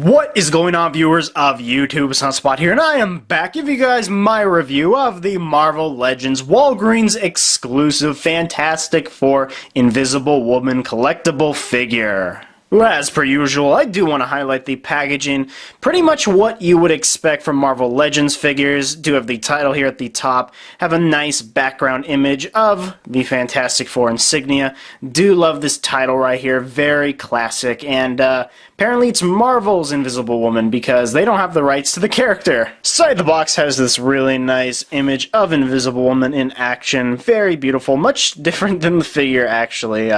What is going on, viewers of YouTube? Sunspot here, and I am back giving you guys my review of the Marvel Legends Walgreens exclusive Fantastic Four Invisible Woman collectible figure. As per usual, I do want to highlight the packaging. Pretty much what you would expect from Marvel Legends figures. Do have the title here at the top. Have a nice background image of the Fantastic Four insignia. Do love this title right here. Very classic. And apparently it's Marvel's Invisible Woman because they don't have the rights to the character. Side of the box has this really nice image of Invisible Woman in action. Very beautiful. Much different than the figure, actually.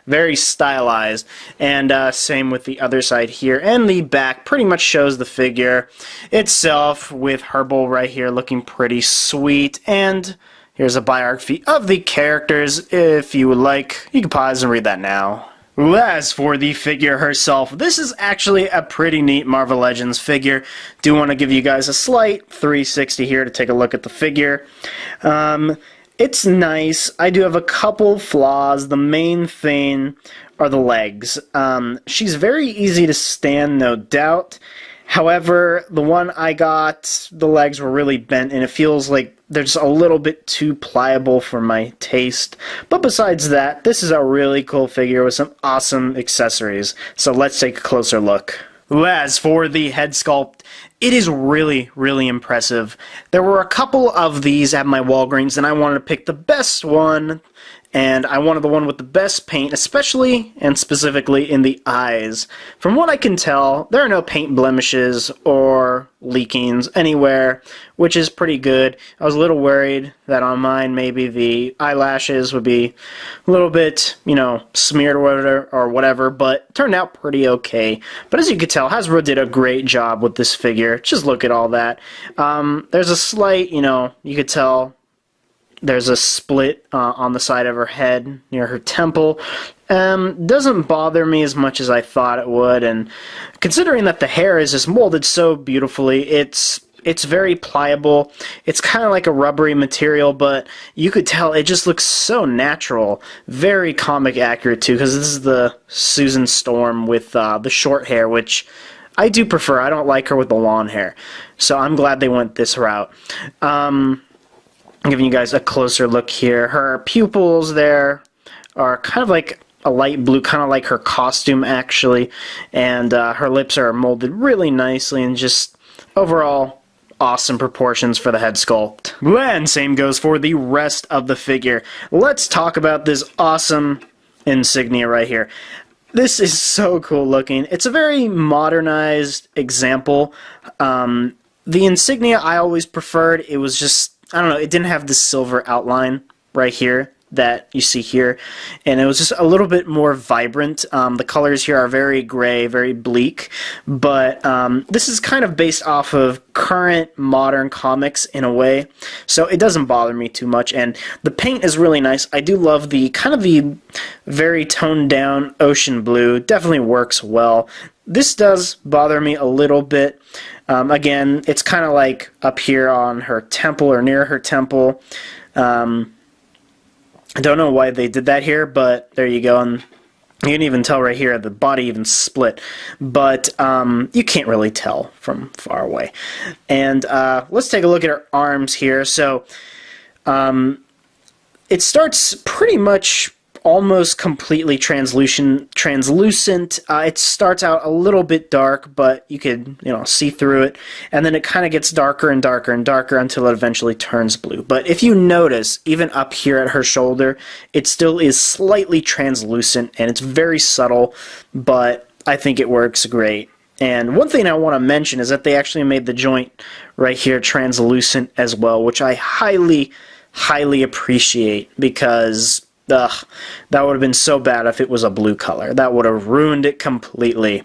Very stylized. And same with the other side here. And the back pretty much shows the figure itself with Herbal right here looking pretty sweet. And here's a biography of the characters. If you would like, you can pause and read that now. As for the figure herself, this is actually a pretty neat Marvel Legends figure. Do want to give you guys a slight 360 here to take a look at the figure. It's nice. I do have a couple flaws. The main thing are the legs. She's very easy to stand, no doubt. However, the one I got, the legs were really bent, and it feels like they're just a little bit too pliable for my taste. But besides that, this is a really cool figure with some awesome accessories. So let's take a closer look. As for the head sculpt, it is really, really impressive. There were a couple of these at my Walgreens, and I wanted to pick the best one, and I wanted the one with the best paint, especially and specifically in the eyes. From what I can tell, there are no paint blemishes or leakings anywhere, which is pretty good. I was a little worried that on mine maybe the eyelashes would be a little bit, smeared or whatever, but turned out pretty okay. But as you can tell, Hasbro did a great job with this figure. Just look at all that. There's a slight, you could tell there's a split on the side of her head near her temple. Doesn't bother me as much as I thought it would, and considering that the hair is just molded so beautifully, it's very pliable. It's kind of like a rubbery material, but you could tell it just looks so natural. Very comic accurate too, because this is the Susan Storm with the short hair, which I do prefer. I don't like her with the long hair, so I'm glad they went this route. I'm giving you guys a closer look here. Her pupils there are kind of like a light blue, kind of like her costume actually, and her lips are molded really nicely, and just overall awesome proportions for the head sculpt. And same goes for the rest of the figure. Let's talk about this awesome insignia right here. This is so cool looking. It's a very modernized example. The insignia I always preferred, it was just, I don't know, it didn't have this silver outline right here that you see here, and it was just a little bit more vibrant. The colors here are very gray, very bleak, but this is kind of based off of current modern comics in a way, so it doesn't bother me too much, and the paint is really nice. I do love the kind of the very toned down ocean blue. Definitely works well. This does bother me a little bit. Again, it's kind of like up here on her temple or near her temple. I don't know why they did that here, but there you go. And you can even tell right here, the body even split. But you can't really tell from far away. And let's take a look at her arms here. So it starts pretty much almost completely translucent. It starts out a little bit dark, but you could see through it, and then it kind of gets darker and darker and darker until it eventually turns blue. But if you notice, even up here at her shoulder, it still is slightly translucent, and it's very subtle, but I think it works great. And one thing I want to mention is that they actually made the joint right here translucent as well, which I highly, highly appreciate, because that would have been so bad if it was a blue color. That would have ruined it completely.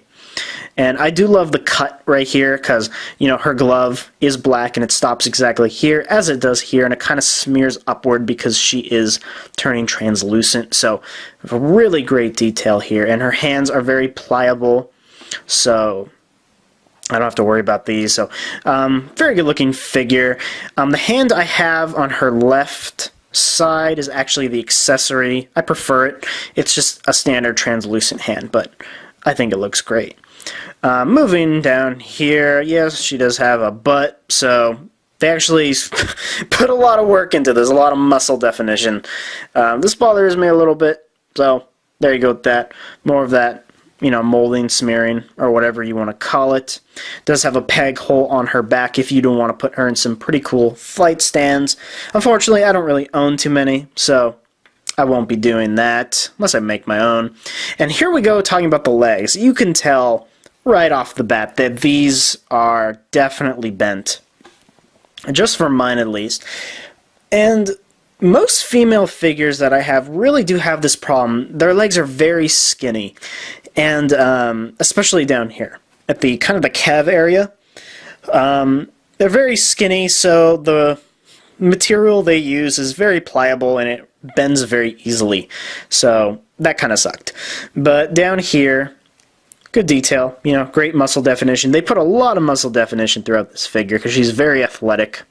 And I do love the cut right here, because her glove is black and it stops exactly here as it does here, and it kind of smears upward because she is turning translucent. So a really great detail here, and her hands are very pliable, so I don't have to worry about these. So very good looking figure. The hand I have on her left side is actually the accessory. I prefer it. It's just a standard translucent hand, but I think it looks great. Moving down here, yes, she does have a butt, so they actually put a lot of work into this, a lot of muscle definition. This bothers me a little bit, so there you go with that. More of that, molding, smearing, or whatever you want to call it. Does have a peg hole on her back if you don't want to put her in some pretty cool flight stands. Unfortunately, I don't really own too many, so I won't be doing that unless I make my own. And here we go talking about the legs. You can tell right off the bat that these are definitely bent. Just for mine at least. And most female figures that I have really do have this problem. Their legs are very skinny. And especially down here at the kind of the calf area. They're very skinny, so the material they use is very pliable and it bends very easily. So that kind of sucked. But down here, good detail, great muscle definition. They put a lot of muscle definition throughout this figure because she's very athletic.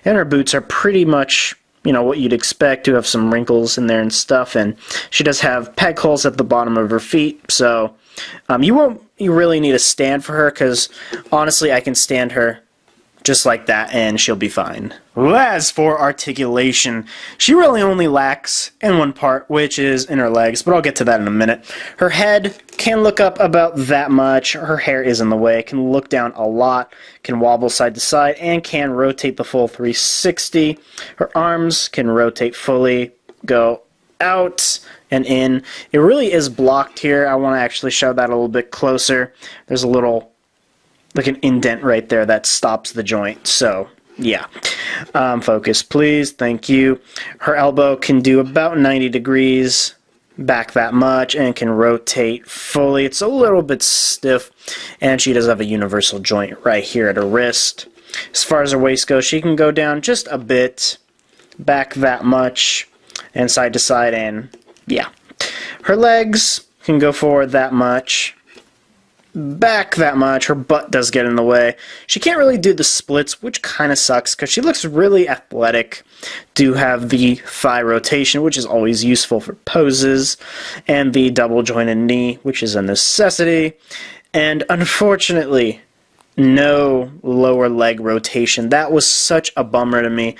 And her boots are pretty much, what you'd expect, to have some wrinkles in there and stuff. And she does have peg holes at the bottom of her feet, so you really need a stand for her because, honestly, I can stand her just like that and she'll be fine. As for articulation, she really only lacks in one part, which is in her legs, but I'll get to that in a minute. Her head can look up about that much. Her hair is in the way. Can look down a lot, can wobble side to side, and can rotate the full 360. Her arms can rotate fully, go out and in. It really is blocked here. I want to actually show that a little bit closer. There's a little like an indent right there that stops the joint, so yeah. Focus please, thank you. Her elbow can do about 90 degrees back that much and can rotate fully. It's a little bit stiff, and she does have a universal joint right here at her wrist. As far as her waist goes, she can go down just a bit, back that much, and side to side, and yeah. Her legs can go forward that much, back that much. Her butt does get in the way. She can't really do the splits, which kind of sucks because she looks really athletic. Do have the thigh rotation, which is always useful for poses, and the double jointed knee, which is a necessity. And unfortunately, no lower leg rotation. That was such a bummer to me.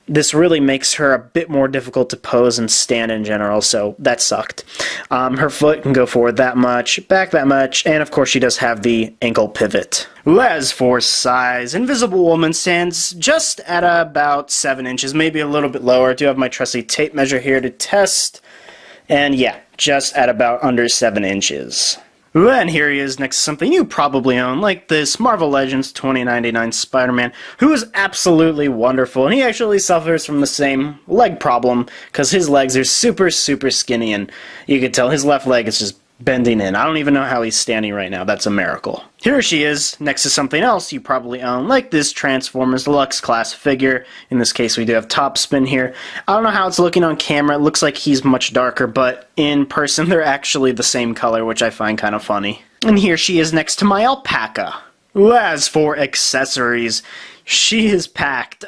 This really makes her a bit more difficult to pose and stand in general, so that sucked. Her foot can go forward that much, back that much, and of course she does have the ankle pivot. As for size, Invisible Woman stands just at about 7 inches, maybe a little bit lower. I do have my trusty tape measure here to test, and yeah, just at about under 7 inches. And here he is next to something you probably own, like this Marvel Legends 2099 Spider-Man, who is absolutely wonderful, and he actually suffers from the same leg problem, because his legs are super, super skinny, and you can tell his left leg is just bending in. I don't even know how he's standing right now. That's a miracle. Here she is, next to something else you probably own, like this Transformers Deluxe class figure. In this case, we do have Topspin here. I don't know how it's looking on camera. It looks like he's much darker, but in person, they're actually the same color, which I find kind of funny. And here she is next to my alpaca. As for accessories, she is packed.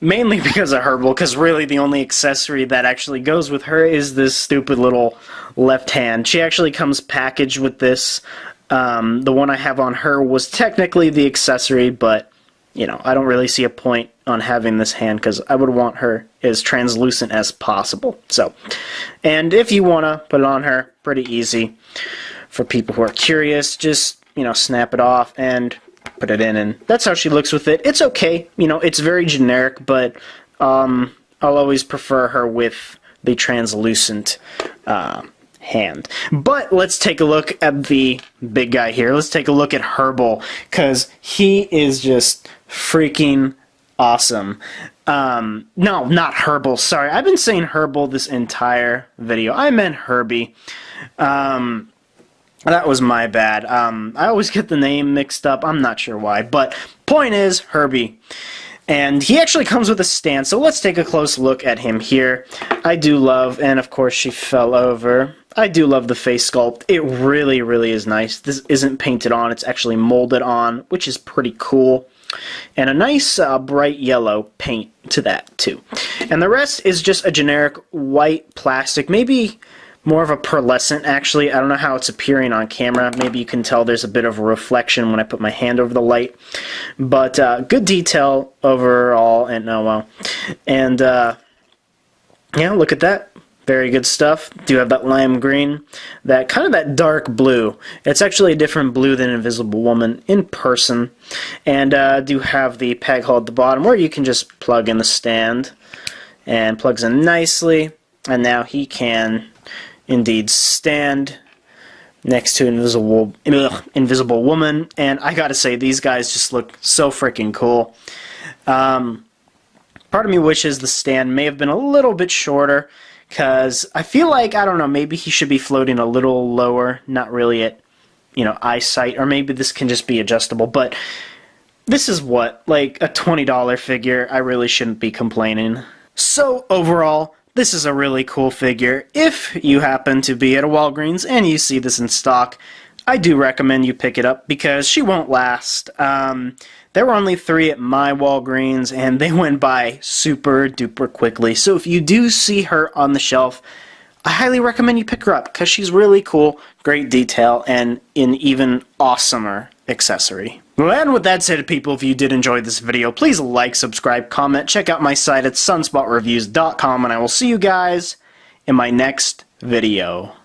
Mainly because of Herbal, because really the only accessory that actually goes with her is this stupid little left hand. She actually comes packaged with this. The one I have on her was technically the accessory, but, I don't really see a point on having this hand because I would want her as translucent as possible. So, and if you want to put it on her, pretty easy. For people who are curious, just, snap it off and put it in, and that's how she looks with it. It's okay, it's very generic, but I'll always prefer her with the translucent hand. But let's take a look at the big guy here. Let's take a look at Herbal, because he is just freaking awesome. No, not Herbal, sorry. I've been saying Herbal this entire video. I meant Herbie. That was my bad. I always get the name mixed up. I'm not sure why. But point is, Herbie. And he actually comes with a stand, so let's take a close look at him here. I do love, and of course she fell over, I do love the face sculpt. It really, really is nice. This isn't painted on, it's actually molded on, which is pretty cool. And a nice bright yellow paint to that, too. And the rest is just a generic white plastic, maybe more of a pearlescent, actually. I don't know how it's appearing on camera. Maybe you can tell there's a bit of a reflection when I put my hand over the light. But good detail overall, and oh well. And yeah, look at that. Very good stuff. Do have that lime green, that kind of that dark blue. It's actually a different blue than Invisible Woman in person. And do have the peg hole at the bottom where you can just plug in the stand, and plugs in nicely. And now he can indeed stand next to Invisible Woman. And I gotta say, these guys just look so freaking cool. Part of me wishes the stand may have been a little bit shorter, because I feel like, I don't know, maybe he should be floating a little lower, not really at, eyesight, or maybe this can just be adjustable, but this is what, like a $20 figure. I really shouldn't be complaining. So overall, this is a really cool figure. If you happen to be at a Walgreens and you see this in stock, I do recommend you pick it up because she won't last. There were only 3 at my Walgreens, and they went by super duper quickly. So if you do see her on the shelf, I highly recommend you pick her up because she's really cool, great detail, and an even awesomer accessory. Well, and with that said, people, if you did enjoy this video, please like, subscribe, comment, check out my site at SunSpotReviewz.com, and I will see you guys in my next video.